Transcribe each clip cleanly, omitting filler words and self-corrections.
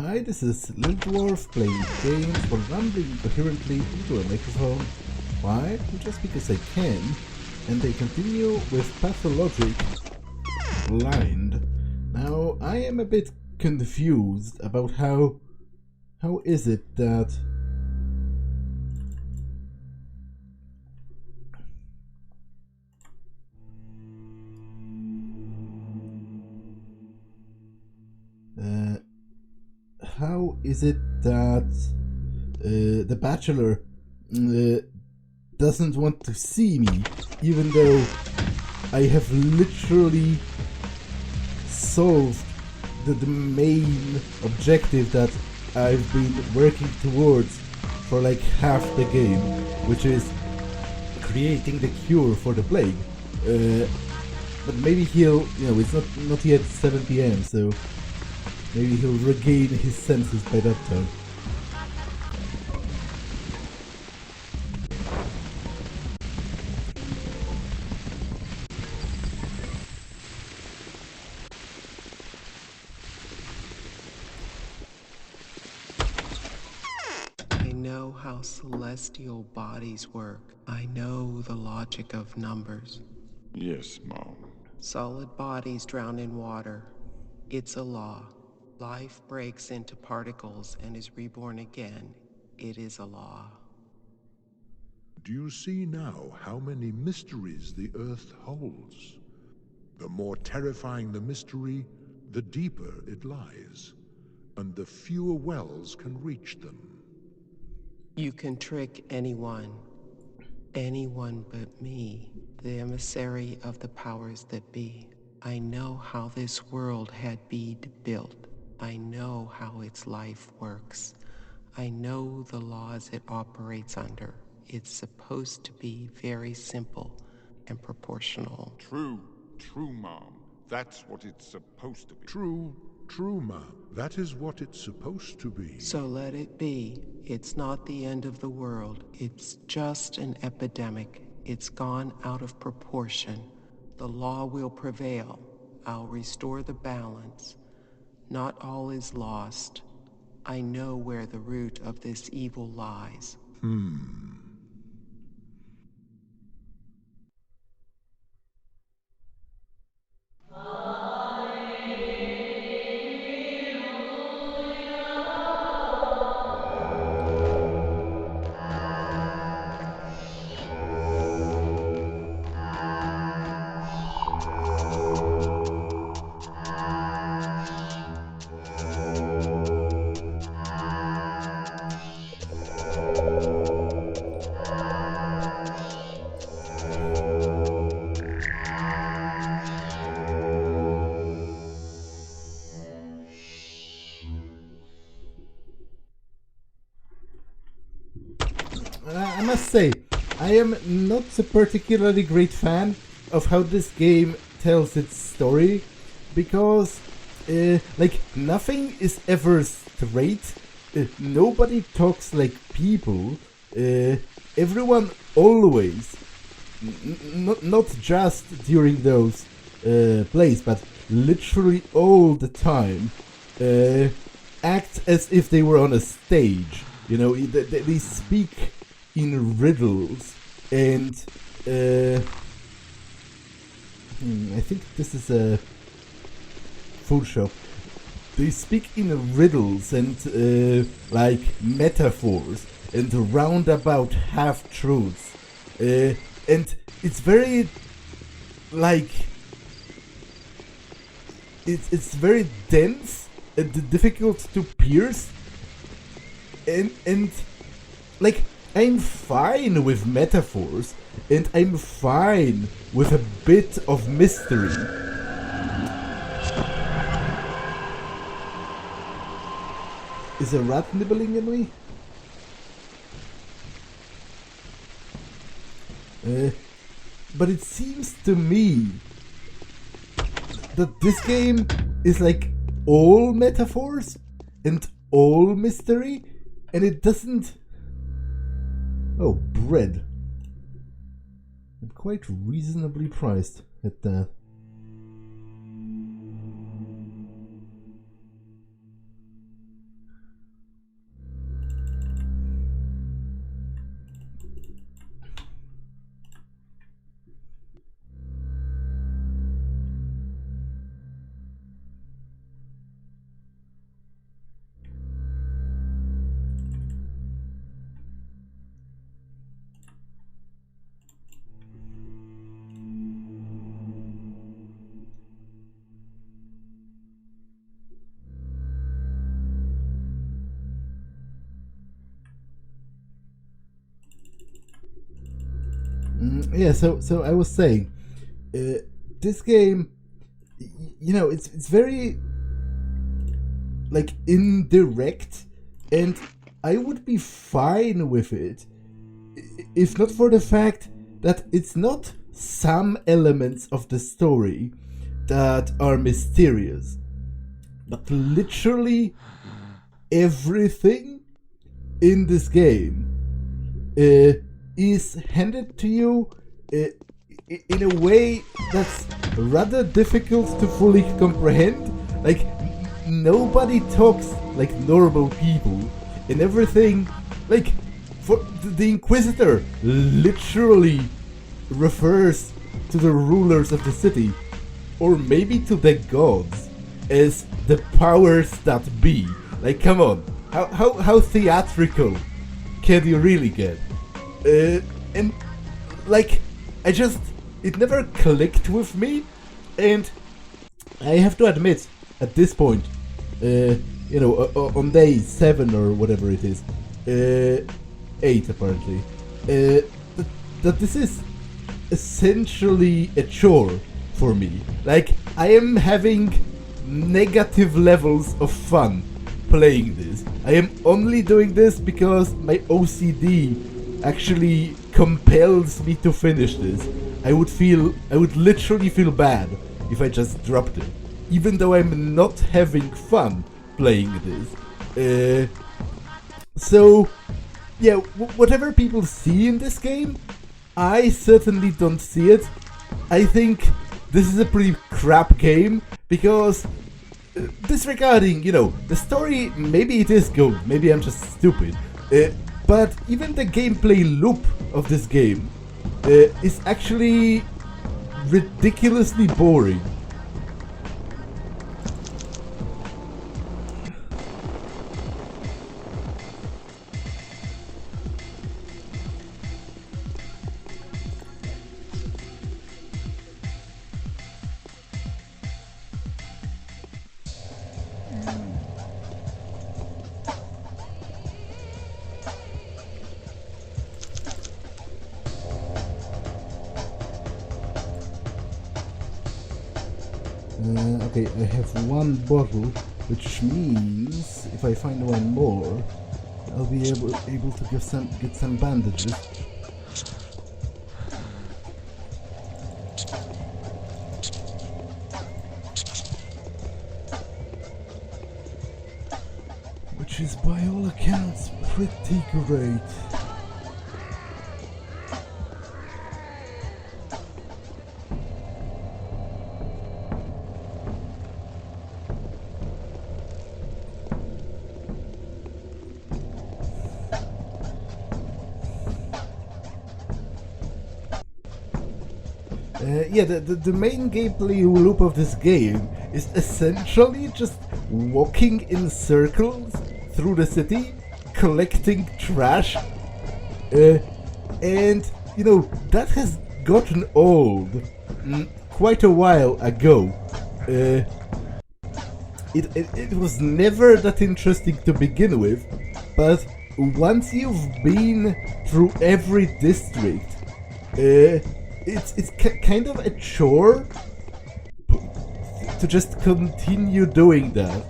Hi, this is Little Dwarf playing games for rambling coherently into a microphone. Why? Just because I can. And I continue with Pathologic Blind. Now, I am a bit confused about how is it that the Bachelor doesn't want to see me, even though I have literally solved the main objective that I've been working towards for like half the game, which is creating the cure for the plague. But maybe he'll, it's not yet 7 PM, so maybe he'll regain his senses by that time. I know how celestial bodies work. I know the logic of numbers. Yes, Mom. Solid bodies drown in water. It's a law. Life breaks into particles and is reborn again. It is a law. Do you see now how many mysteries the Earth holds? The more terrifying the mystery, the deeper it lies, and the fewer wells can reach them. You can trick anyone but me, the emissary of the powers that be. I know how this world had been built. I know how its life works. I know the laws it operates under. It's supposed to be very simple and proportional. True, Mom. That's what it's supposed to be. True, Ma'am. That is what it's supposed to be. So let it be. It's not the end of the world. It's just an epidemic. It's gone out of proportion. The law will prevail. I'll restore the balance. Not all is lost. I know where the root of this evil lies. I must say, I am not a particularly great fan of how this game tells its story, because, nothing is ever straight, nobody talks like people, everyone always, not just during those plays, but literally all the time, act as if they were on a stage. They speak in riddles, and I think this is a food shop. They speak in riddles and metaphors and roundabout half-truths, and it's very it's very dense and difficult to pierce. And I'm fine with metaphors, and I'm fine with a bit of mystery. Is a rat nibbling at me? But it seems to me that this game is like all metaphors and all mystery, and it doesn't... Oh, bread. And quite reasonably priced at that. Yeah, so I was saying, this game, you know, it's very like indirect, and I would be fine with it if not for the fact that it's not some elements of the story that are mysterious, but literally everything in this game is handed to you in a way that's rather difficult to fully comprehend. Like, nobody talks like normal people, and everything, like, for the Inquisitor literally refers to the rulers of the city, or maybe to the gods, as the powers that be. Like, come on, how theatrical can you really get? And like, it never clicked with me, and I have to admit, at this point, you know, on day 7 or whatever it is, 8 apparently, that this is essentially a chore for me. Like, I am having negative levels of fun playing this. I am only doing this because my OCD actually compels me to finish this. I would literally feel bad if I just dropped it, even though I'm not having fun playing this. So yeah, whatever people see in this game, I certainly don't see it. I think this is a pretty crap game because, disregarding, you know, the story, maybe it is good, maybe I'm just stupid, but even the gameplay loop of this game is actually ridiculously boring. Okay, I have one bottle, which means if I find one more, I'll be able to get some bandages. Which is by all accounts pretty great. Yeah, the main gameplay loop of this game is essentially just walking in circles through the city, collecting trash, and, you know, that has gotten old quite a while ago. It was never that interesting to begin with, but once you've been through every district, it's kind of a chore to just continue doing that.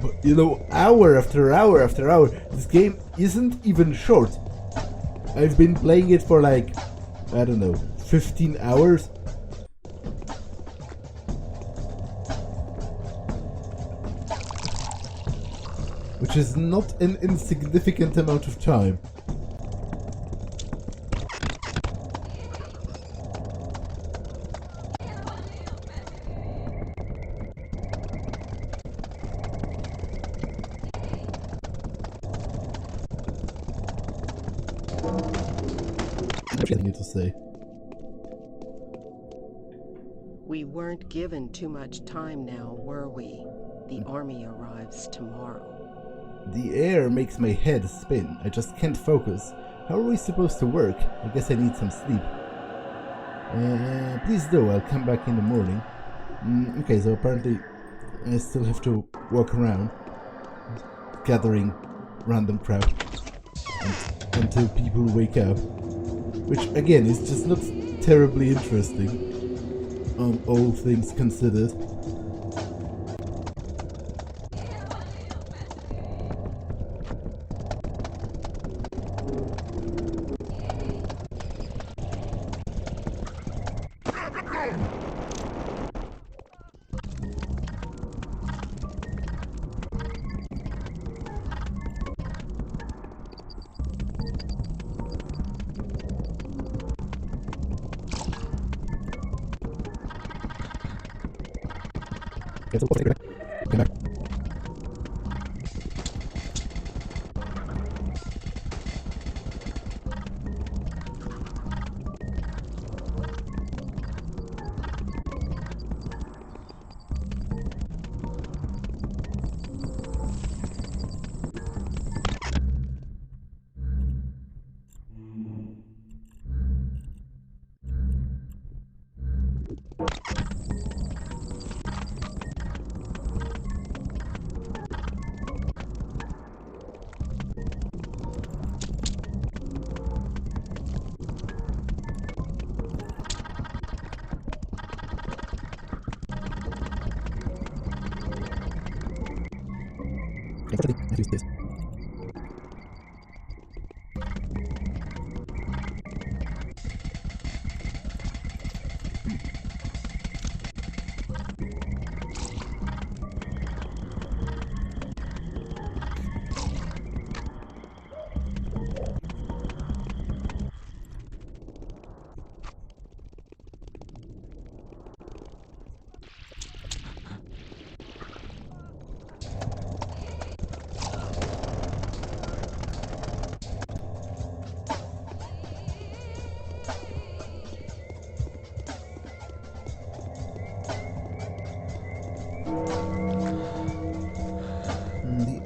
But, you know, hour after hour after hour, this game isn't even short. I've been playing it for like, I don't know, 15 hours. Which is not an insignificant amount of time. I need to say. We weren't given too much time now, were we? The army arrives tomorrow. The air makes my head spin. I just can't focus. How are we supposed to work? I guess I need some sleep. Please do. I'll come back in the morning. Okay, so apparently I still have to walk around, gathering random crap until people wake up. which again is just not terribly interesting, all things considered.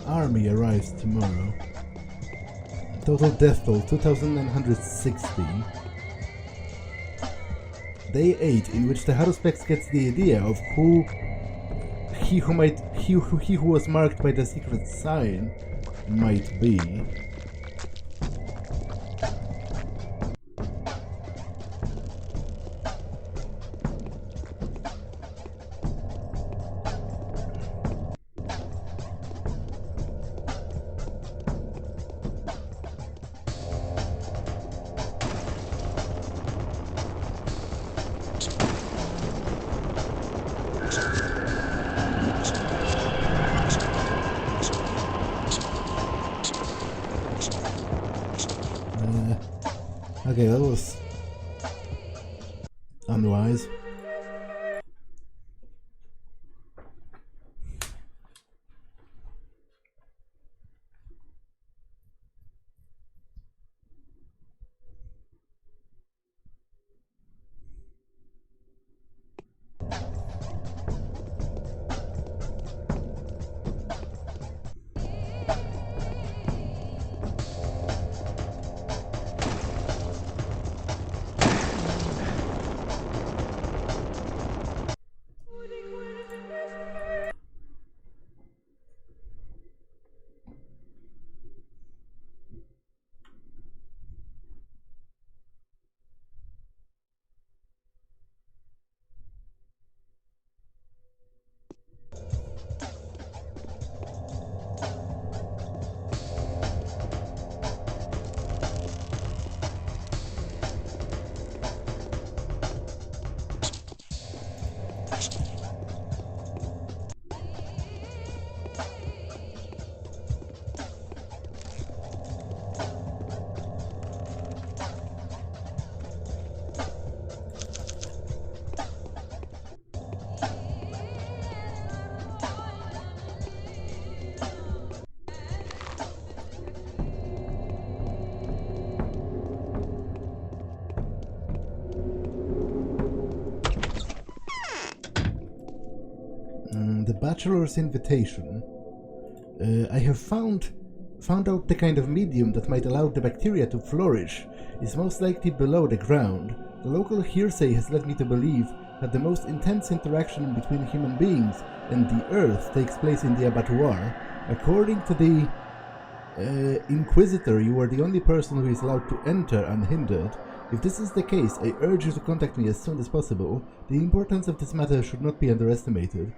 Army arrives tomorrow. Total death toll 2,960. Day 8, in which the Haruspex gets the idea of who who was marked by the secret sign might be. Okay, that was unwise. The Bachelor's Invitation. I have found out the kind of medium that might allow the bacteria to flourish is most likely below the ground. The local hearsay has led me to believe that the most intense interaction between human beings and the earth takes place in the abattoir. According to the Inquisitor, you are the only person who is allowed to enter unhindered. If this is the case, I urge you to contact me as soon as possible. The importance of this matter should not be underestimated.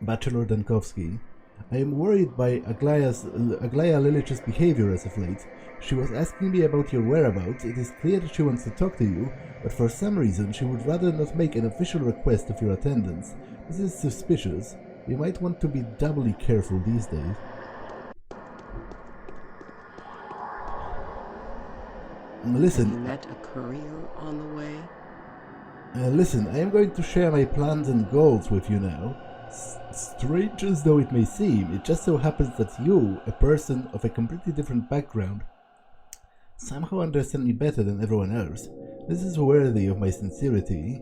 Bachelor Dankowski. I am worried by Aglaya Lilich's behavior as of late. She was asking me about your whereabouts. It is clear that she wants to talk to you, but for some reason she would rather not make an official request of your attendance. This is suspicious. You might want to be doubly careful these days. Listen. Have you met a courier on the way? Listen, I am going to share my plans and goals with you now. Strange as though it may seem, it just so happens that you, a person of a completely different background, somehow understand me better than everyone else. This is worthy of my sincerity.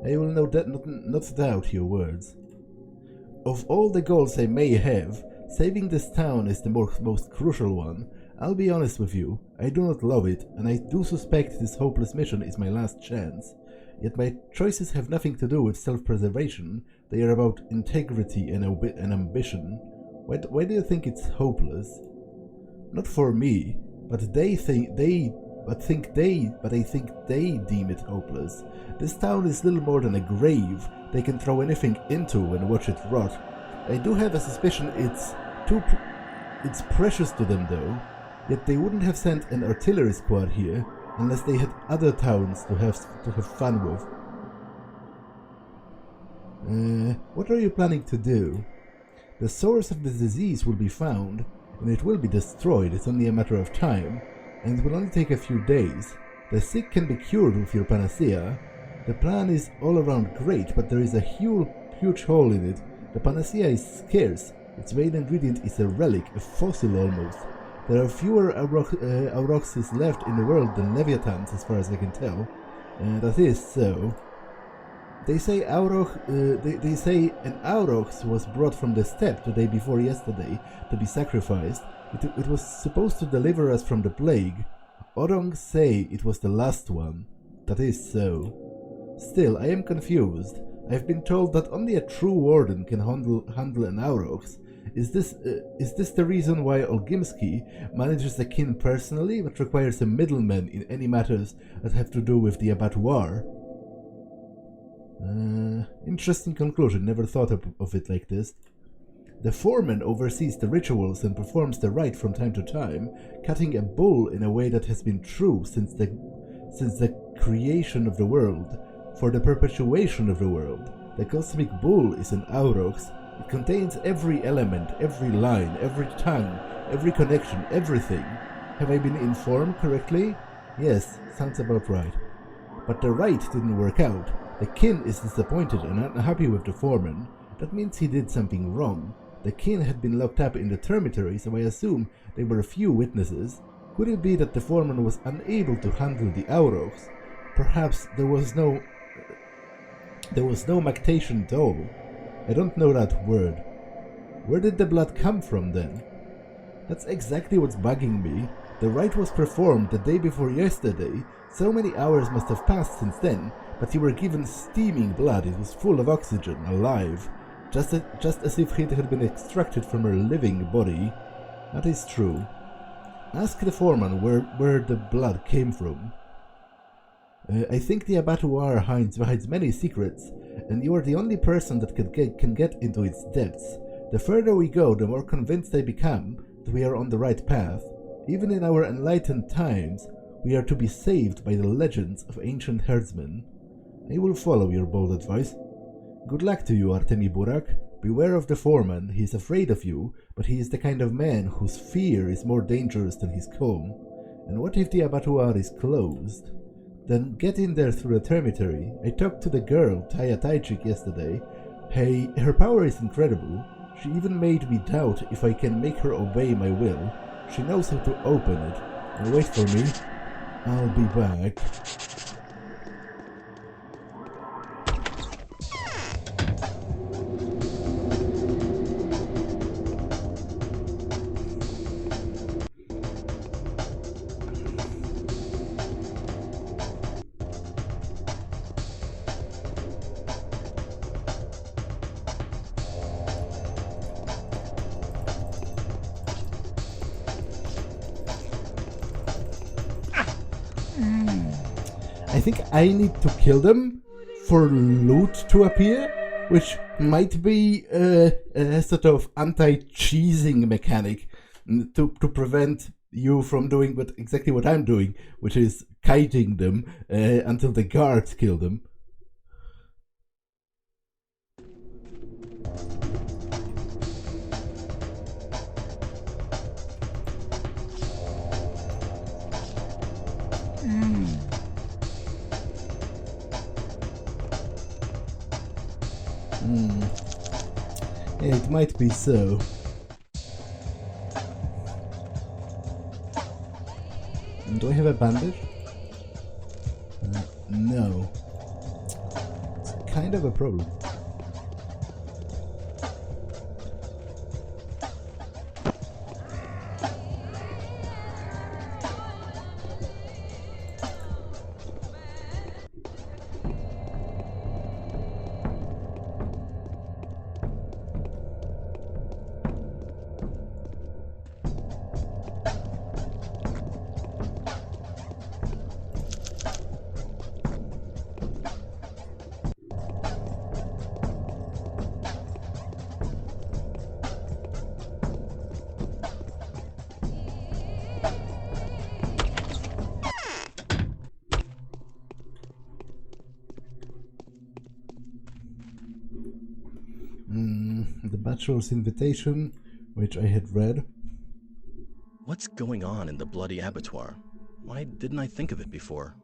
I will not doubt your words. Of all the goals I may have, saving this town is the most crucial one. I'll be honest with you, I do not love it, and I do suspect this hopeless mission is my last chance. Yet my choices have nothing to do with self-preservation, they are about integrity and ambition. Why do you think it's hopeless? Not for me, but I think they deem it hopeless. This town is little more than a grave they can throw anything into and watch it rot. I do have a suspicion it's precious to them though, yet they wouldn't have sent an artillery squad here unless they had other towns to have fun with. What are you planning to do? The source of the disease will be found, and it will be destroyed. It's only a matter of time, and it will only take a few days. The sick can be cured with your panacea. The plan is all around great, but there is a huge hole in it. The panacea is scarce. Its main ingredient is a relic, a fossil almost. There are fewer Aurochses left in the world than Leviathans, as far as I can tell. That is so. They say they say an Aurochs was brought from the steppe the day before yesterday to be sacrificed. It was supposed to deliver us from the plague. Orong say it was the last one. That is so. Still, I am confused. I have been told that only a true warden can handle an Aurochs. Is this the reason why Olgimsky manages the kin personally, but requires a middleman in any matters that have to do with the abattoir? Interesting conclusion, never thought of it like this. The foreman oversees the rituals and performs the rite from time to time, cutting a bull in a way that has been true since the creation of the world, for the perpetuation of the world. The cosmic bull is an aurochs. It contains every element, every line, every tongue, every connection, everything. Have I been informed correctly? Yes, sounds about right. But the rite didn't work out. The kin is disappointed and unhappy with the foreman. That means he did something wrong. The kin had been locked up in the termitory, so I assume there were few witnesses. Could it be that the foreman was unable to handle the aurochs? Perhaps there was no mactation at all. I don't know that word. Where did the blood come from then? That's exactly what's bugging me. The rite was performed the day before yesterday. So many hours must have passed since then, but you were given steaming blood. It was full of oxygen, alive. Just as if it had been extracted from her living body. That is true. Ask the foreman where the blood came from. I think the abattoir hides many secrets, and you are the only person that can get into its depths. The further we go, the more convinced I become that we are on the right path. Even in our enlightened times, we are to be saved by the legends of ancient herdsmen. I will follow your bold advice. Good luck to you, Artemi Burak. Beware of the foreman. He is afraid of you, but he is the kind of man whose fear is more dangerous than his calm. And what if the abattoir is closed? Then get in there through the termitory. I talked to the girl, Taya Taichik, yesterday. Hey, her power is incredible. She even made me doubt if I can make her obey my will. She knows how to open it. Now wait for me. I'll be back. I think I need to kill them for loot to appear, which might be a sort of anti-cheesing mechanic to prevent you from doing exactly what I'm doing, which is kiting them until the guards kill them. Yeah, it might be so. Do I have a bandage? No. It's kind of a problem. The bachelor's invitation, which I had read. What's going on in the bloody abattoir? Why didn't I think of it before?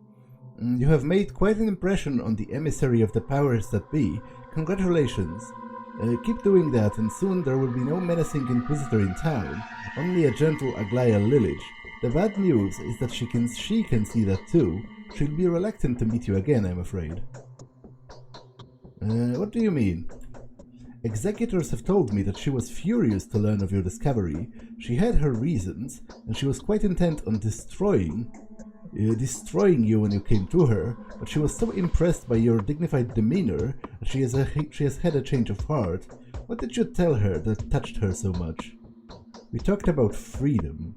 You have made quite an impression on the emissary of the powers that be. Congratulations. Keep doing that, and soon there will be no menacing inquisitor in town, only a gentle Aglaya Lillich. The bad news is that she can see that too. She'll be reluctant to meet you again, I'm afraid. What do you mean? Executors have told me that she was furious to learn of your discovery. She had her reasons, and she was quite intent on destroying you when you came to her, but she was so impressed by your dignified demeanor that she has had a change of heart. What did you tell her that touched her so much? We talked about freedom.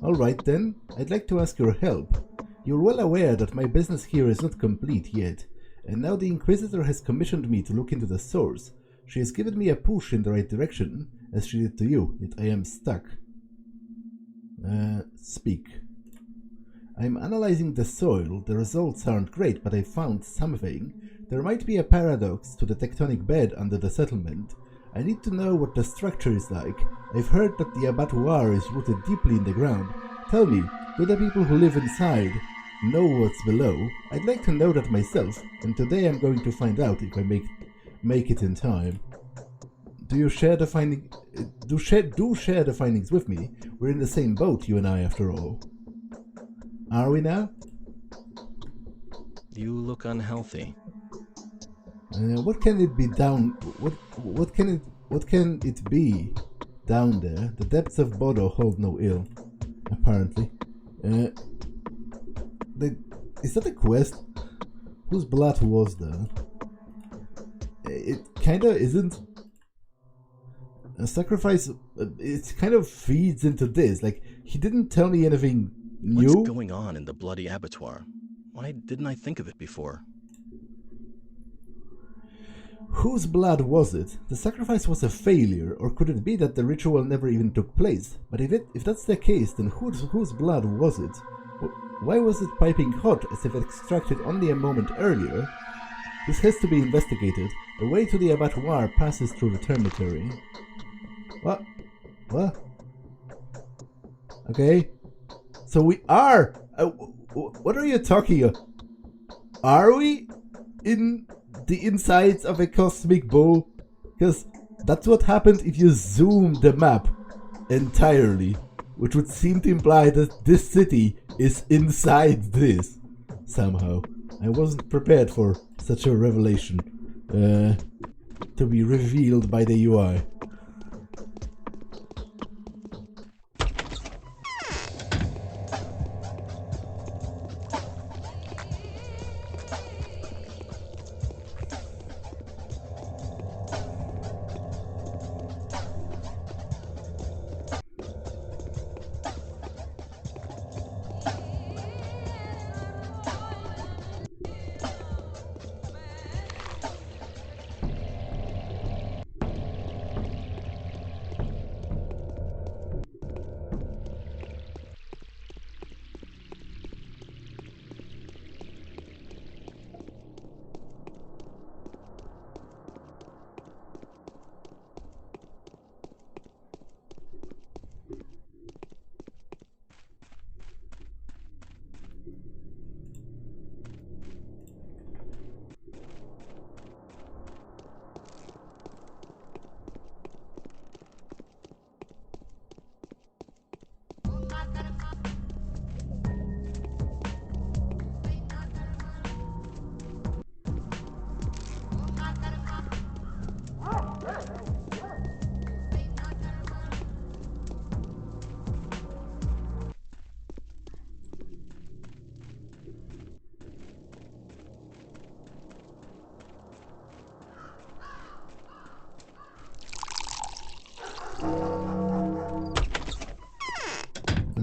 Alright then, I'd like to ask your help. You're well aware that my business here is not complete yet, and now the Inquisitor has commissioned me to look into the source. She has given me a push in the right direction, as she did to you, yet I am stuck. Speak. I'm analyzing the soil. The results aren't great, but I found something. There might be a paradox to the tectonic bed under the settlement. I need to know what the structure is like. I've heard that the abattoir is rooted deeply in the ground. Tell me, do the people who live inside know what's below? I'd like to know that myself, and today I'm going to find out if I make it in time. Do you share the finding? Do share the findings with me? We're in the same boat, you and I, after all. Are we now? You look unhealthy. What can it be down? What can it be down there? The depths of Bodo hold no ill, apparently. Is that a quest? Whose blood was that? It kinda isn't. A sacrifice. It kind of feeds into this. Like, he didn't tell me anything new. What's going on in the bloody abattoir? Why didn't I think of it before? Whose blood was it? The sacrifice was a failure, or could it be that the ritual never even took place? But if that's the case, then whose blood was it? Why was it piping hot as if extracted only a moment earlier? This has to be investigated. The way to the abattoir passes through the termitory. What? What? Okay. So we are... what are you talking about? Are we in the insides of a cosmic bull? Because that's what happened if you zoom the map entirely, which would seem to imply that this city is inside this somehow. I wasn't prepared for such a revelation to be revealed by the UI.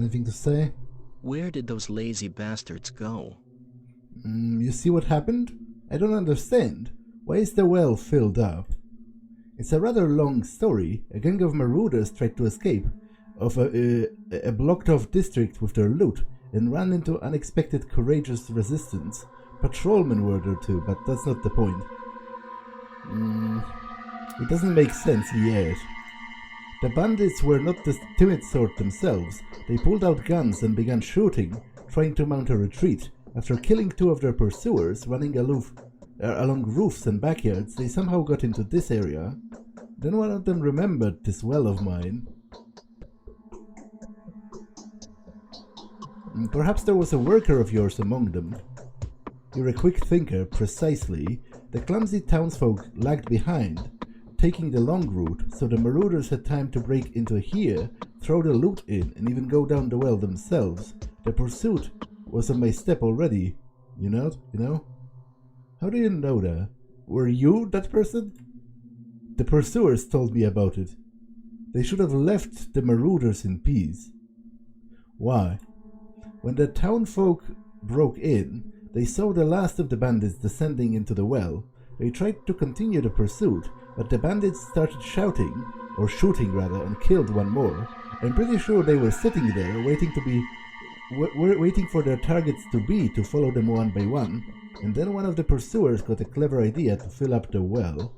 Anything to say? Where did those lazy bastards go? You see what happened? I don't understand. Why is the well filled up? It's a rather long story. A gang of marauders tried to escape of a blocked-off district with their loot and ran into unexpected courageous resistance. Patrolmen were there too, but that's not the point. It doesn't make sense yet. The bandits were not the timid sort themselves. They pulled out guns and began shooting, trying to mount a retreat. After killing two of their pursuers, running along roofs and backyards, they somehow got into this area. Then one of them remembered this well of mine. Perhaps there was a worker of yours among them. You're a quick thinker, precisely. The clumsy townsfolk lagged behind, taking the long route, so the marauders had time to break into here, throw the loot in, and even go down the well themselves. The pursuit was on my step already. You know? How do you know that? Were you that person? The pursuers told me about it. They should have left the marauders in peace. Why? When the townfolk broke in, they saw the last of the bandits descending into the well. They tried to continue the pursuit, but the bandits started shouting, or shooting rather, and killed one more. I'm pretty sure they were sitting there, waiting for their targets to follow them one by one, and then one of the pursuers got a clever idea to fill up the well.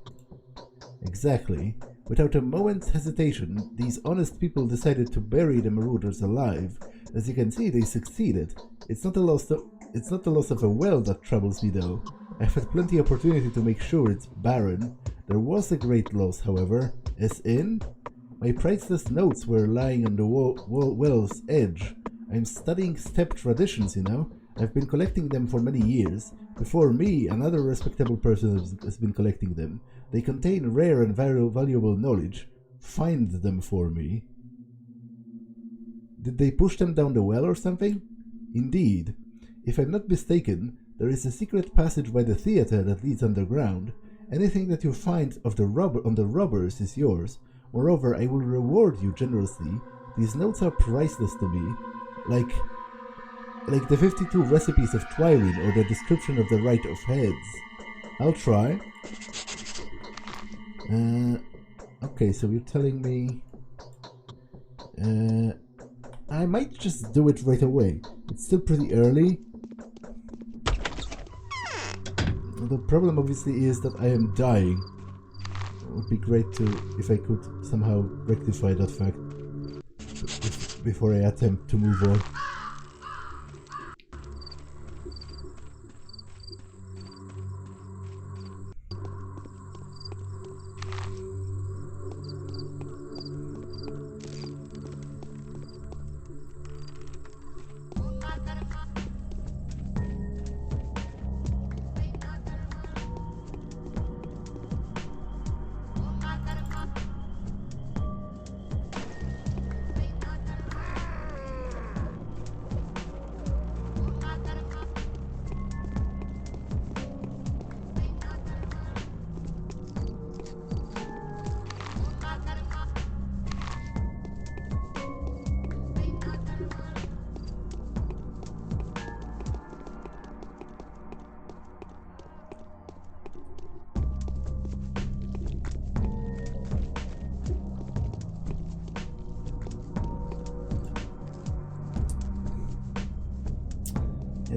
Exactly. Without a moment's hesitation, these honest people decided to bury the marauders alive. As you can see, they succeeded. It's not the loss of a well that troubles me though. I've had plenty of opportunity to make sure it's barren. There was a great loss, however, as in? My priceless notes were lying on the well's edge. I'm studying steppe traditions, you know. I've been collecting them for many years. Before me, another respectable person has been collecting them. They contain rare and valuable knowledge. Find them for me. Did they push them down the well or something? Indeed. If I'm not mistaken, there is a secret passage by the theater that leads underground. Anything that you find on the robbers is yours. Moreover, I will reward you generously. These notes are priceless to me. Like the 52 recipes of Twirling or the description of the Rite of Heads. I'll try. Okay, so you're telling me... I might just do it right away. It's still pretty early. The problem obviously is that I am dying. It would be great if I could somehow rectify that fact before I attempt to move on.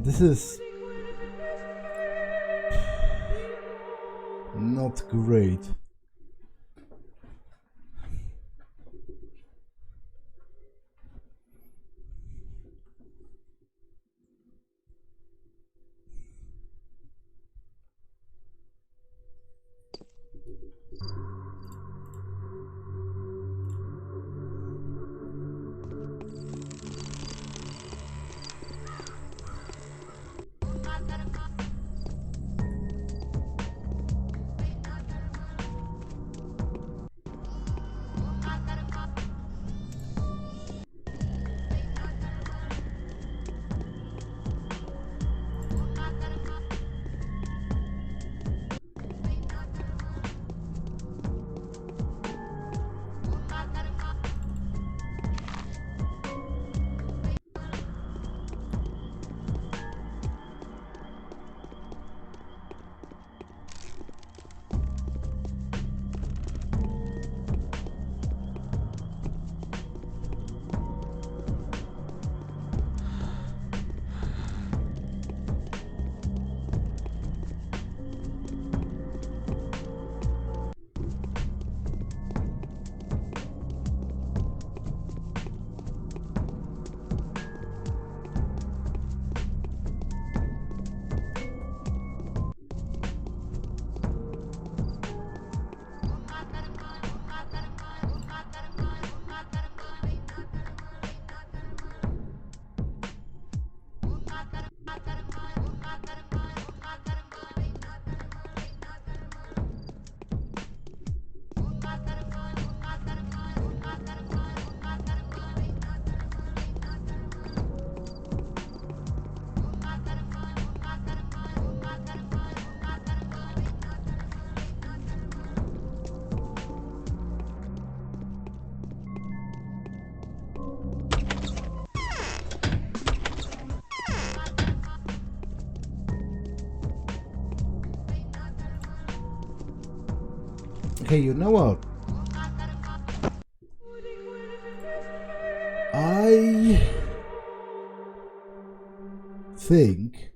This is not great. Okay, you know what? I think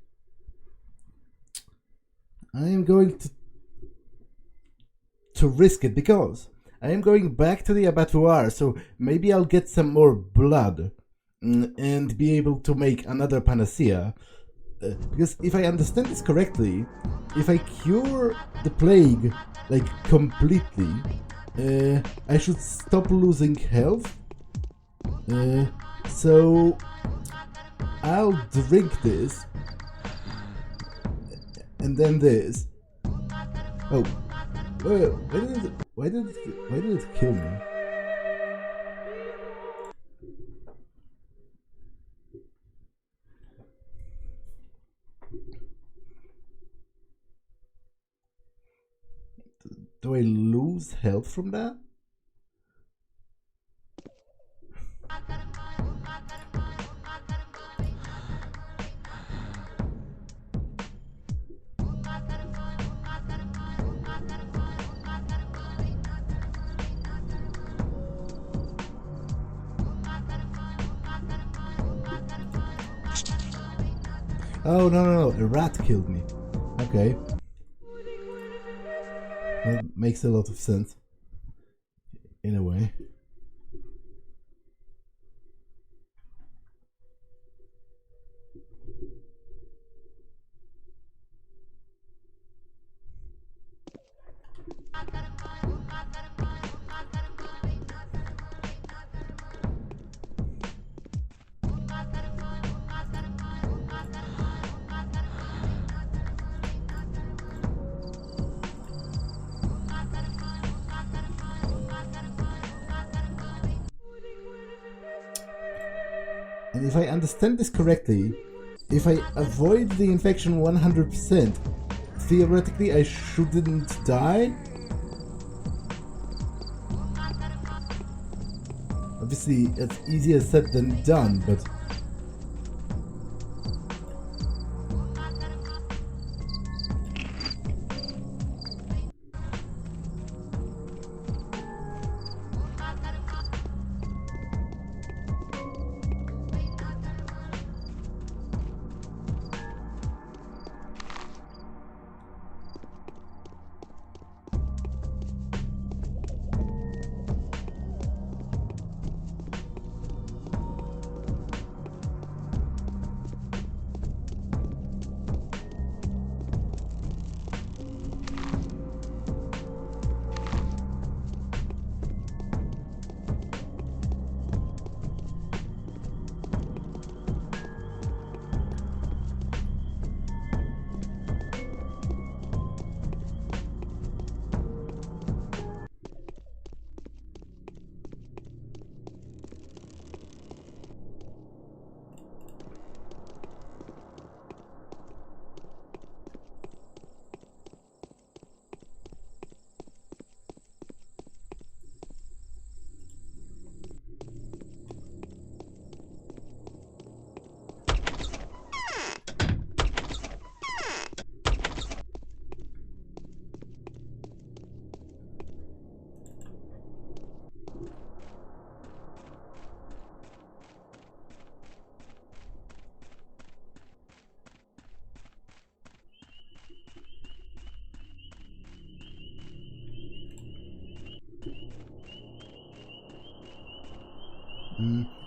I am going to risk it, because I am going back to the abattoir, so maybe I'll get some more blood and be able to make another panacea. Because if I understand this correctly, if I cure the plague like completely, I should stop losing health. So I'll drink this and then this. Oh, why did it kill me? Do I lose health from that? Oh, no, a rat killed me. Okay. That makes a lot of sense. In a way. And if I understand this correctly, if I avoid the infection 100%, theoretically I shouldn't die? Obviously, it's easier said than done, but...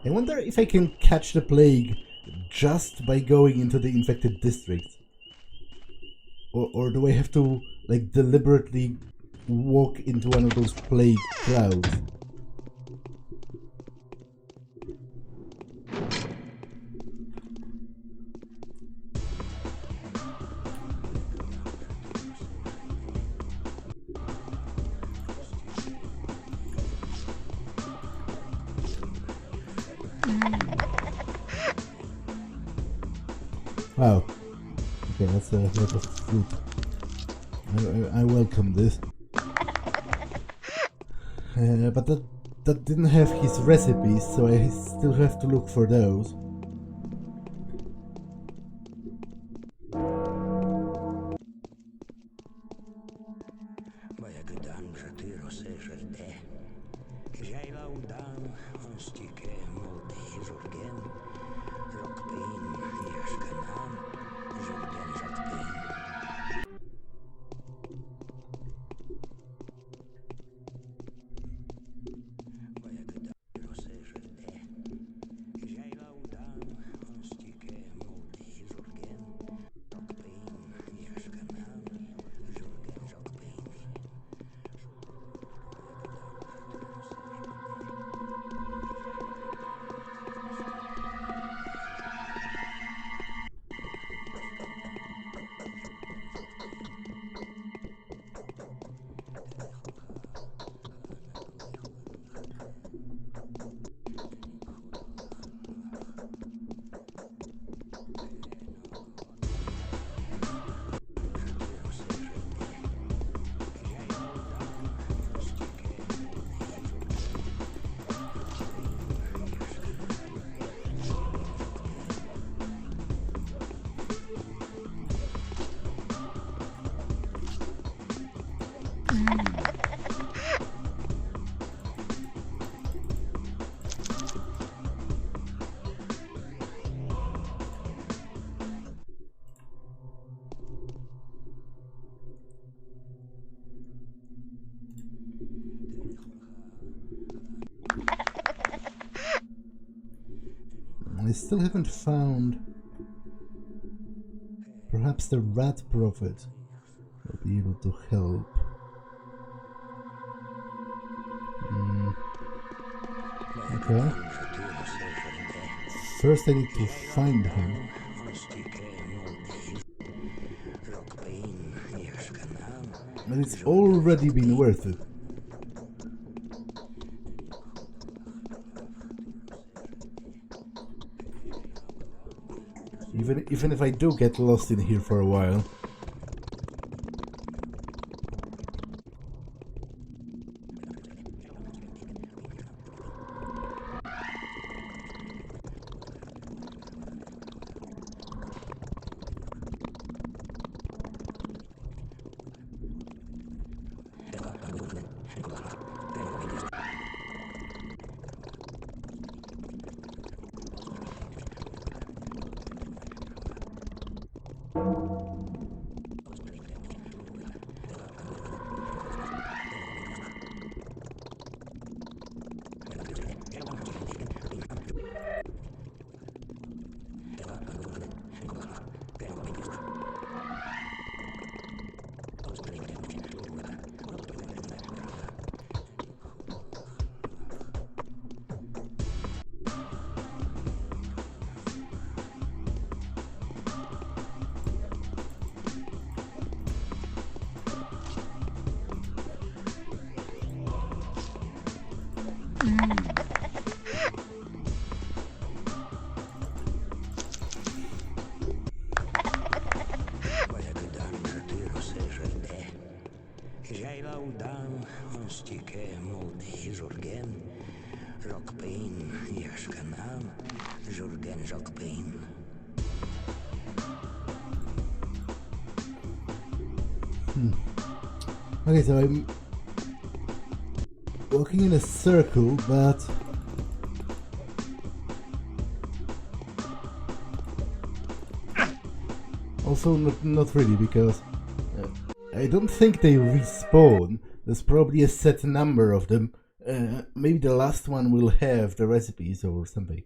I wonder if I can catch the plague just by going into the infected district. Or do I have to, like, deliberately walk into one of those plague clouds? Wow. Okay, that's a lot of fruit. I welcome this. But that didn't have his recipes, so I still have to look for those. I still haven't found... Perhaps the rat prophet will be able to help. Okay. First I need to find him. But it's already been worth it. Even if I do get lost in here for a while. Okay, so I'm walking in a circle, but also not really, because I don't think they respawn. There's probably a set number of them. Maybe the last one will have the recipes or something.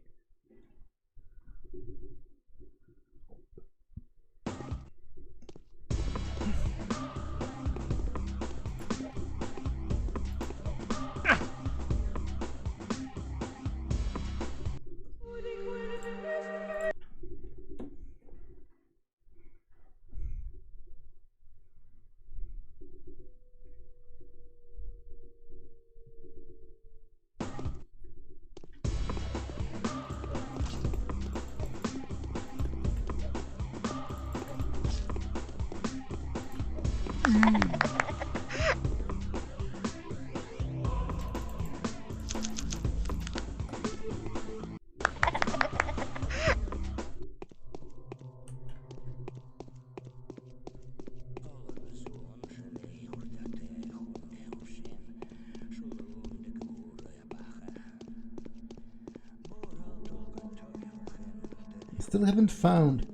Still haven't found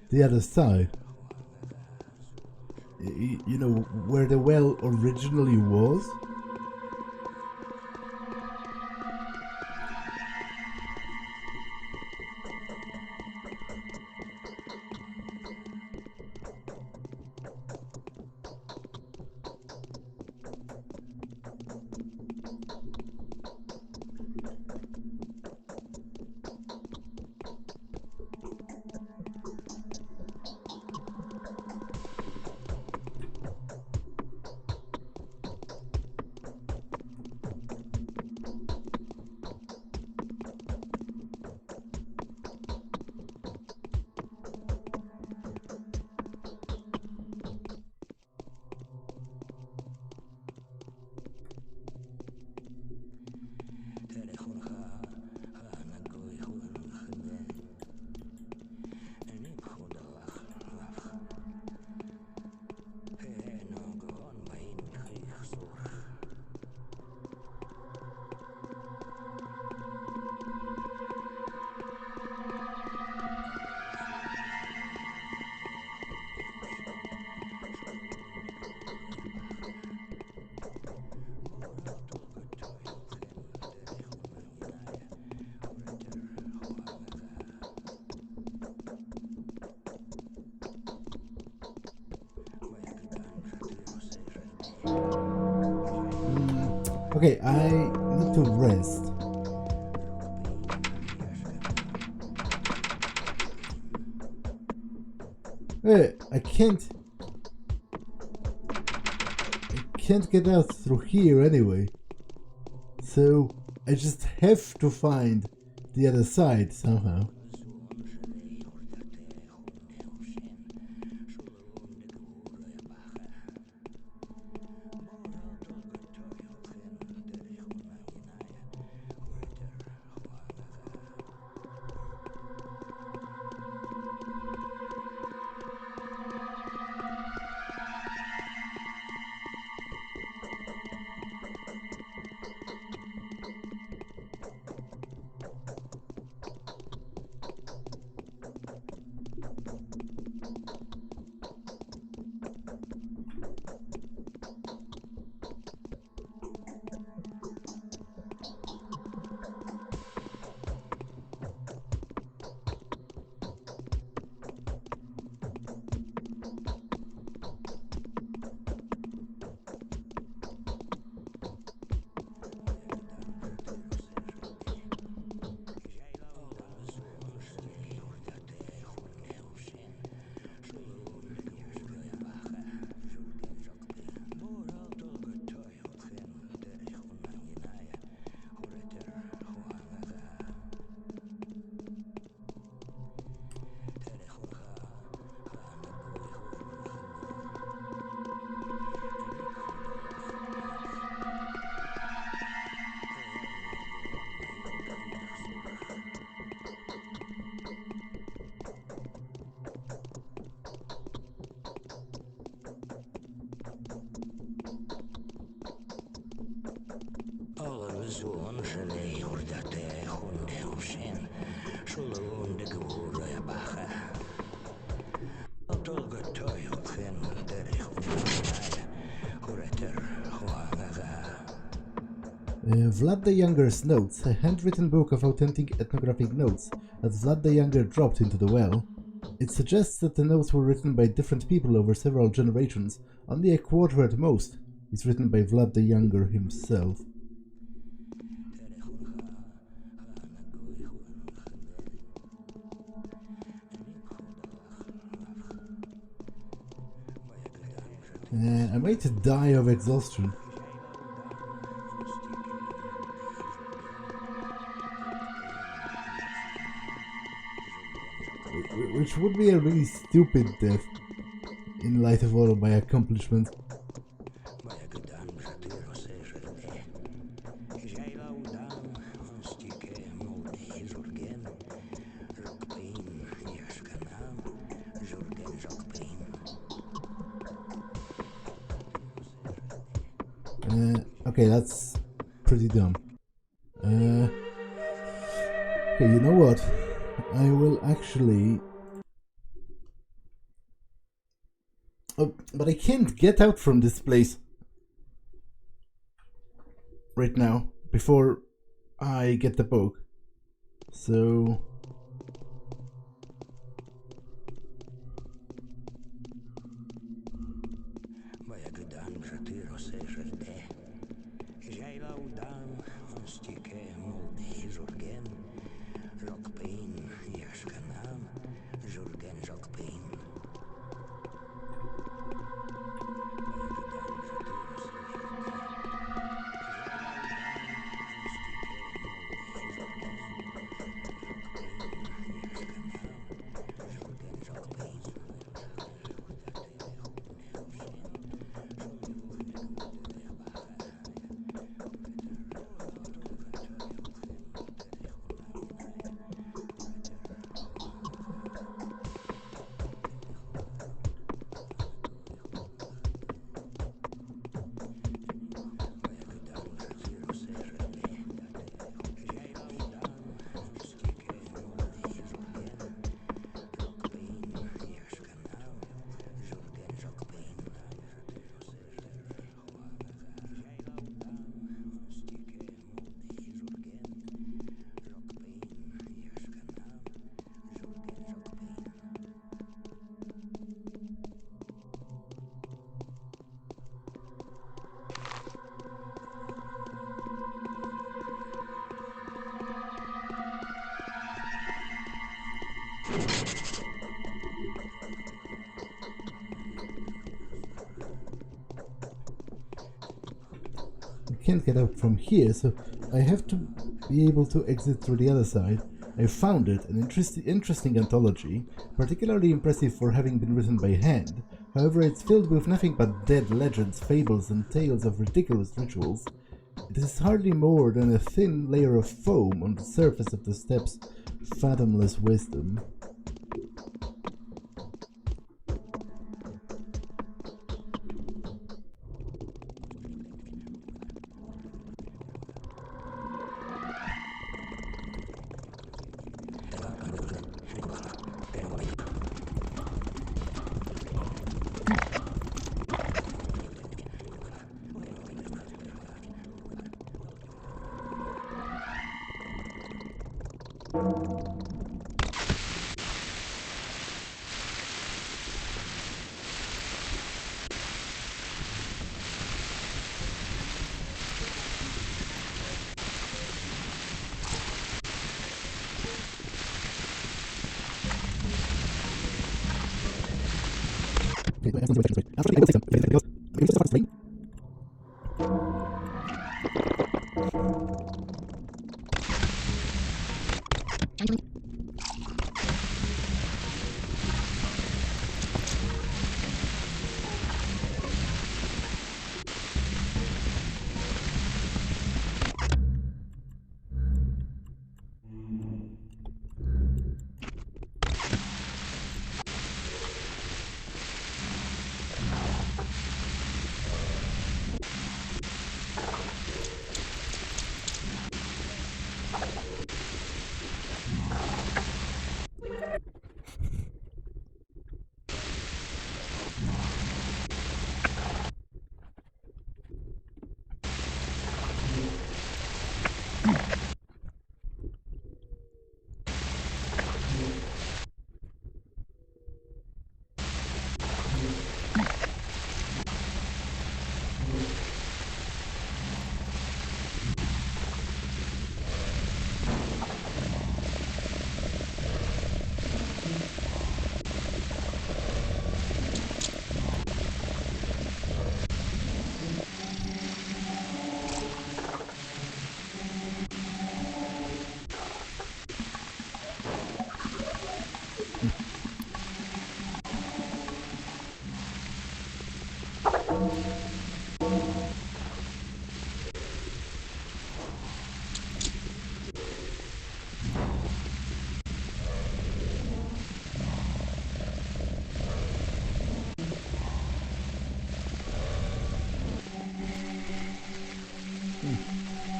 the other side. You know, where the well originally was. Okay, I need to rest. I can't get out through here anyway. So I just have to find the other side somehow. Vlad the Younger's Notes, a handwritten book of authentic ethnographic notes that Vlad the Younger dropped into the well. It suggests that the notes were written by different people over several generations, only a quarter at most is written by Vlad the Younger himself. I might die of exhaustion. Which would be a really stupid death in light of all of my accomplishments. Okay, that's pretty dumb. Okay, you know what? I will actually... Oh, but I can't get out from this place right now, before I get the book. So... I can't get out from here, so I have to be able to exit through the other side. I found it, an interesting anthology, particularly impressive for having been written by hand. However, it's filled with nothing but dead legends, fables, and tales of ridiculous rituals. It is hardly more than a thin layer of foam on the surface of the steppe's fathomless wisdom.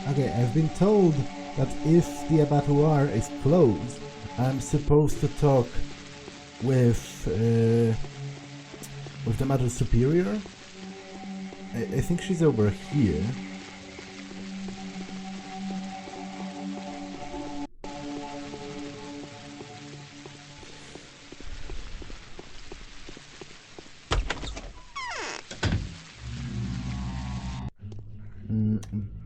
Okay, I've been told that if the abattoir is closed, I'm supposed to talk with the Mother Superior. I think she's over here.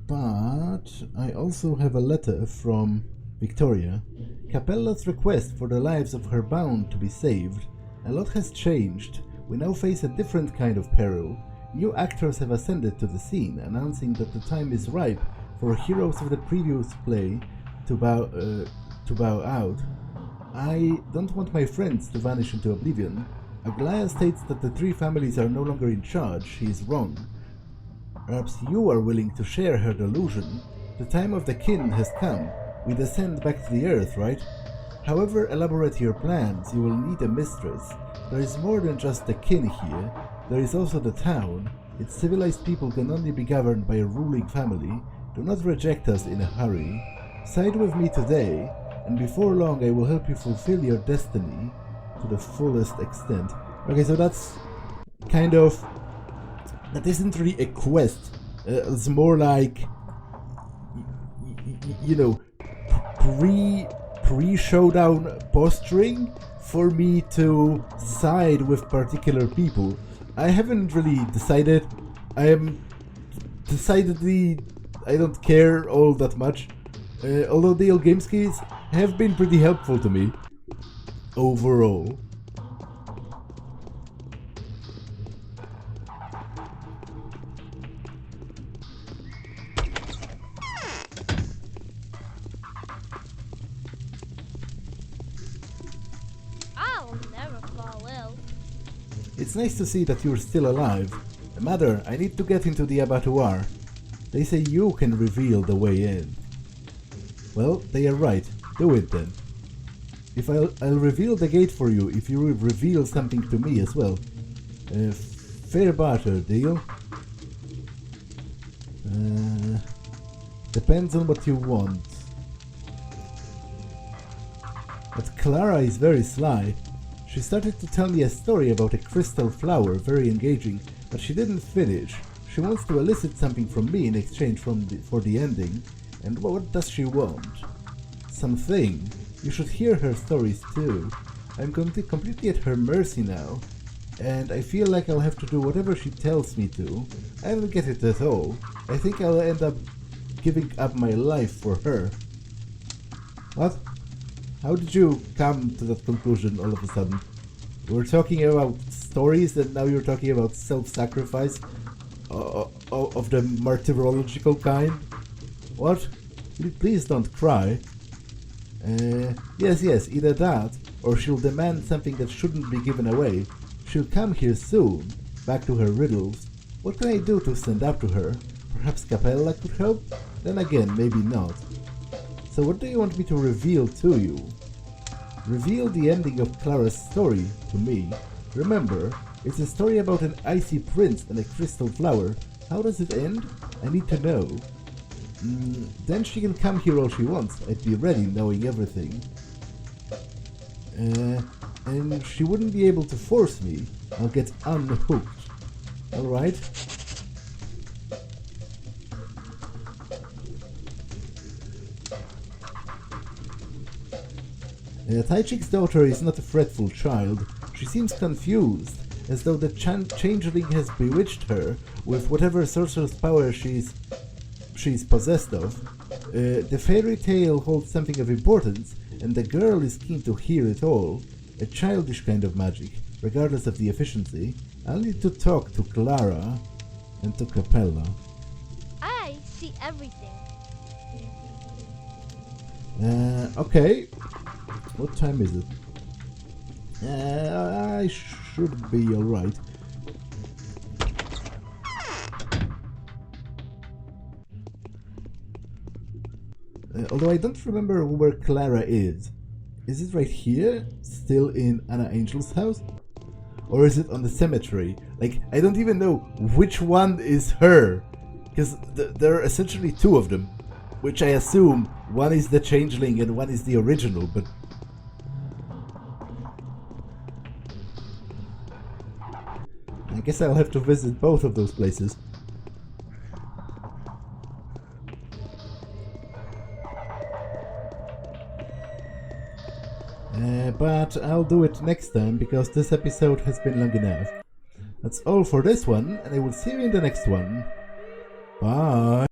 But I also have a letter from Victoria. Capella's request for the lives of her bound to be saved. A lot has changed. We now face a different kind of peril. New actors have ascended to the scene, announcing that the time is ripe for heroes of the previous play to bow out. I don't want my friends to vanish into oblivion. Aglaya states that the three families are no longer in charge. She is wrong. Perhaps you are willing to share her delusion. The time of the kin has come. We descend back to the earth, right? However elaborate your plans, you will need a mistress. There is more than just the kin here. There is also the town. Its civilized people can only be governed by a ruling family. Do not reject us in a hurry. Side with me today, and before long I will help you fulfill your destiny to the fullest extent. Okay, so that's kind of... that isn't really a quest. It's more like, you know, pre-showdown posturing for me to side with particular people. I haven't really decided. I am decidedly, I don't care all that much. Although the old game skis have been pretty helpful to me. overall. I'll never fall ill. It's nice to see that you're still alive. Mother, I need to get into the abattoir. They say you can reveal the way in. Well, they are right. Do it then. If I'll reveal the gate for you if you reveal something to me as well. Fair barter, deal? Depends on what you want. But Clara is very sly. She started to tell me a story about a crystal flower, very engaging, but she didn't finish. She wants to elicit something from me in exchange for the ending. And what does she want? Something. You should hear her stories too. I'm completely at her mercy now, and I feel like I'll have to do whatever she tells me to. I don't get it at all. I think I'll end up giving up my life for her. What? How did you come to that conclusion all of a sudden? We were talking about stories and now you're talking about self-sacrifice of the martyrological kind? What? Please don't cry. Yes, either that, or she'll demand something that shouldn't be given away. She'll come here soon, back to her riddles. What can I do to stand up to her? Perhaps Capella could help? Then again, maybe not. So what do you want me to reveal to you? Reveal the ending of Clara's story to me. Remember, it's a story about an icy prince and a crystal flower. How does it end? I need to know. Then she can come here all she wants. I'd be ready, knowing everything. And she wouldn't be able to force me. I'll get unhooked. Alright? Taichik's daughter is not a fretful child. She seems confused, as though the changeling has bewitched her with whatever sorcerer's power she's possessed of. The fairy tale holds something of importance, and the girl is keen to hear it all. A childish kind of magic, regardless of the efficiency. I'll need to talk to Clara and to Capella. I see everything. Okay. What time is it? I should be alright. Although I don't remember where Clara is. Is it right here? Still in Anna Angel's house? Or is it on the cemetery? Like, I don't even know which one is her. Because there are essentially two of them. Which I assume one is the changeling and one is the original, but... I guess I'll have to visit both of those places. But I'll do it next time, because this episode has been long enough. That's all for this one, and I will see you in the next one. Bye!